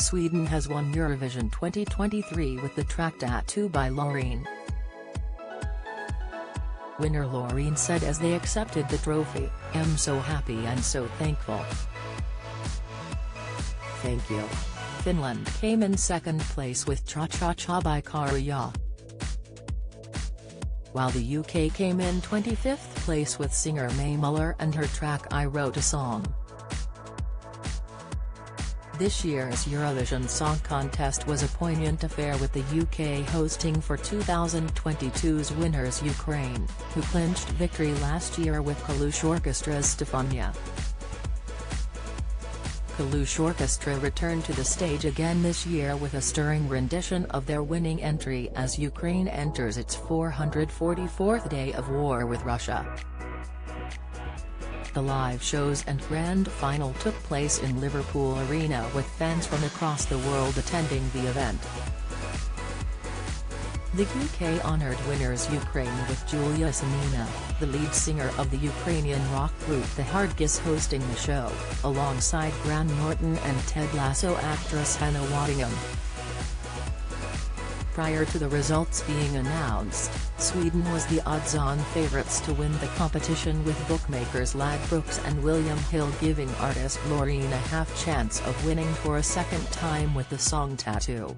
Sweden has won Eurovision 2023 with the track Tattoo by Loreen. Winner Loreen said as they accepted the trophy, "I'm so happy and so thankful. Thank you." Finland came in second place with Cha Cha Cha by Käärijä, while the UK came in 25th place with singer Mae Muller and her track I Wrote a Song. This year's Eurovision Song Contest was a poignant affair with the UK hosting for 2022's winners Ukraine, who clinched victory last year with Kalush Orchestra's Stefania. Kalush Orchestra returned to the stage again this year with a stirring rendition of their winning entry as Ukraine enters its 444th day of war with Russia. The live shows and grand final took place in Liverpool Arena with fans from across the world attending the event. The UK honoured winners Ukraine with Julia Sanina, the lead singer of the Ukrainian rock group The Hardkiss, hosting the show, alongside Graham Norton and Ted Lasso actress Hannah Waddingham. Prior to the results being announced, Sweden was the odds-on favourites to win the competition, with bookmakers Ladbrokes and William Hill giving artist Loreen a half-chance of winning for a second time with the song Tattoo.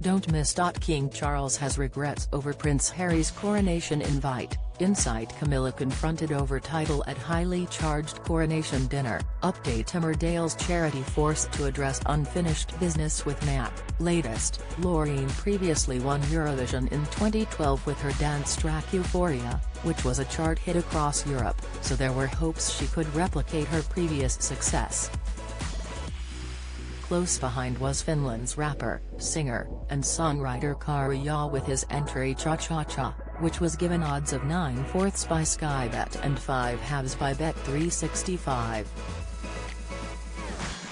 Don't miss. King Charles has regrets over Prince Harry's coronation invite. Inside: Camilla confronted over title at highly charged coronation dinner. Update: Emmerdale's charity forced to address unfinished business with Matt. Latest: Loreen previously won Eurovision in 2012 with her dance track Euphoria, which was a chart hit across Europe, so there were hopes she could replicate her previous success. Close behind was Finland's rapper, singer, and songwriter Käärijä with his entry Cha Cha Cha, which was given odds of 9/4 by Skybet and 5/2 by Bet365.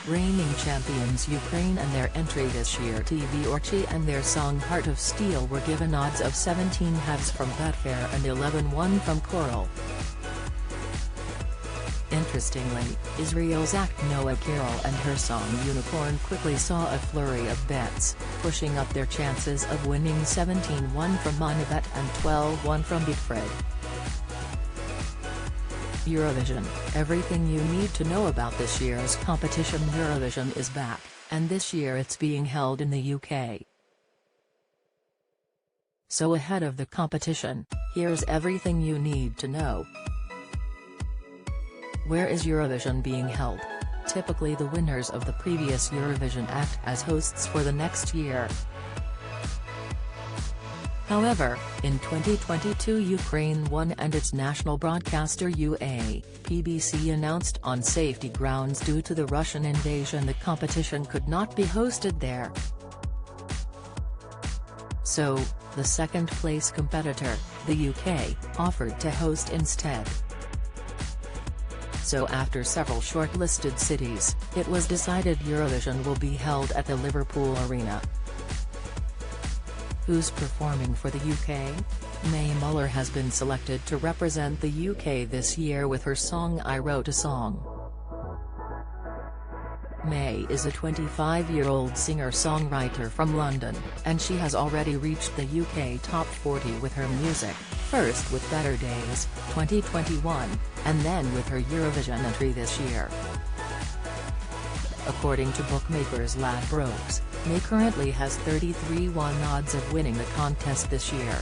Reigning champions Ukraine and their entry this year TV Orchi and their song Heart of Steel were given odds of 17/2 from Betfair and 11/1 from Coral. Interestingly, Israel's act Noah Carroll and her song Unicorn quickly saw a flurry of bets, pushing up their chances of winning 17/1 from Monibet and 12/1 from Betfred. Eurovision, everything you need to know about this year's competition. Eurovision is back, and this year it's being held in the UK. So ahead of the competition, here's everything you need to know. Where is Eurovision being held? Typically the winners of the previous Eurovision act as hosts for the next year. However, in 2022 Ukraine won, and its national broadcaster PBC announced on safety grounds due to the Russian invasion the competition could not be hosted there. So, the second-place competitor, the UK, offered to host instead. So after several shortlisted cities, it was decided Eurovision will be held at the Liverpool Arena. Who's performing for the UK? Mae Muller has been selected to represent the UK this year with her song I Wrote a Song. Mae is a 25-year-old singer-songwriter from London, and she has already reached the UK Top 40 with her music, first with Better Days, 2021, and then with her Eurovision entry this year. According to bookmakers Ladbrokes, Mae currently has 33/1 odds of winning the contest this year.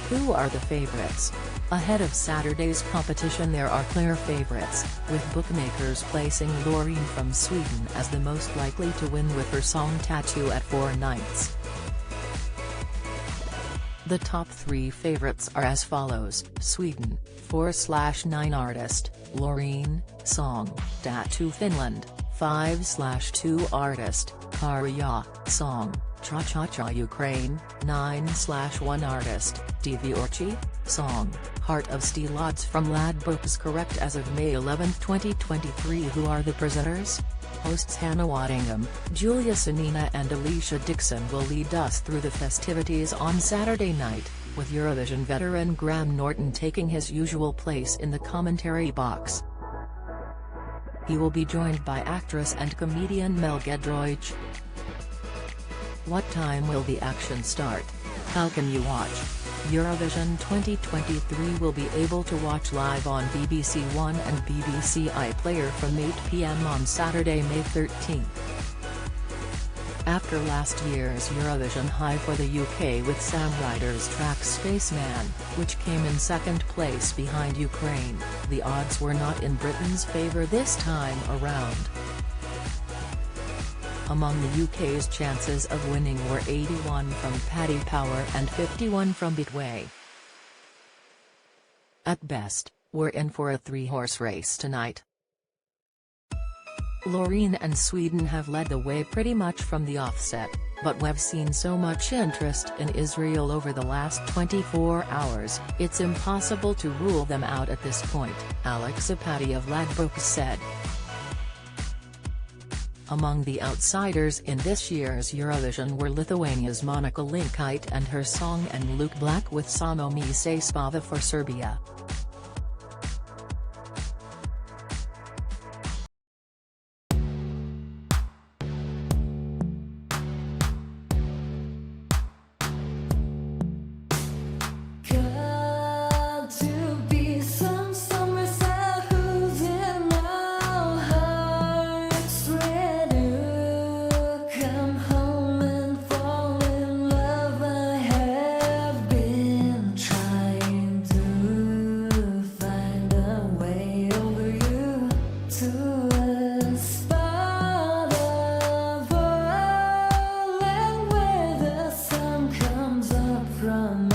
Who are the favourites? Ahead of Saturday's competition there are clear favourites, with bookmakers placing Loreen from Sweden as the most likely to win with her song Tattoo at 4 nights. The top 3 favourites are as follows: Sweden, 4/9 artist, Loreen, song, Tattoo. Finland, 5/2 artist, Käärijä, song, Cha Cha Cha. Ukraine, 9/1 artist, TV Orchi, song, Heart of Steel. Odds from Ladbrokes correct as of May 11, 2023. Who are the presenters? Hosts Hannah Waddingham, Julia Sanina and Alicia Dixon will lead us through the festivities on Saturday night, with Eurovision veteran Graham Norton taking his usual place in the commentary box. He will be joined by actress and comedian Mel Giedroyc. What time will the action start? How can you watch? Eurovision 2023 will be able to watch live on BBC One and BBC iPlayer from 8 p.m. on Saturday, May 13. After last year's Eurovision high for the UK with Sam Ryder's track Spaceman, which came in second place behind Ukraine, the odds were not in Britain's favour this time around. Among the UK's chances of winning were 81 from Paddy Power and 51 from Betway. At best, we're in for a three-horse race tonight. Loreen and Sweden have led the way pretty much from the offset, but we've seen so much interest in Israel over the last 24 hours, it's impossible to rule them out at this point, Alex Apati of Ladbrokes said. Among the outsiders in this year's Eurovision were Lithuania's Monika Linkytė and her song and Luke Black with Samo mi se spava for Serbia. From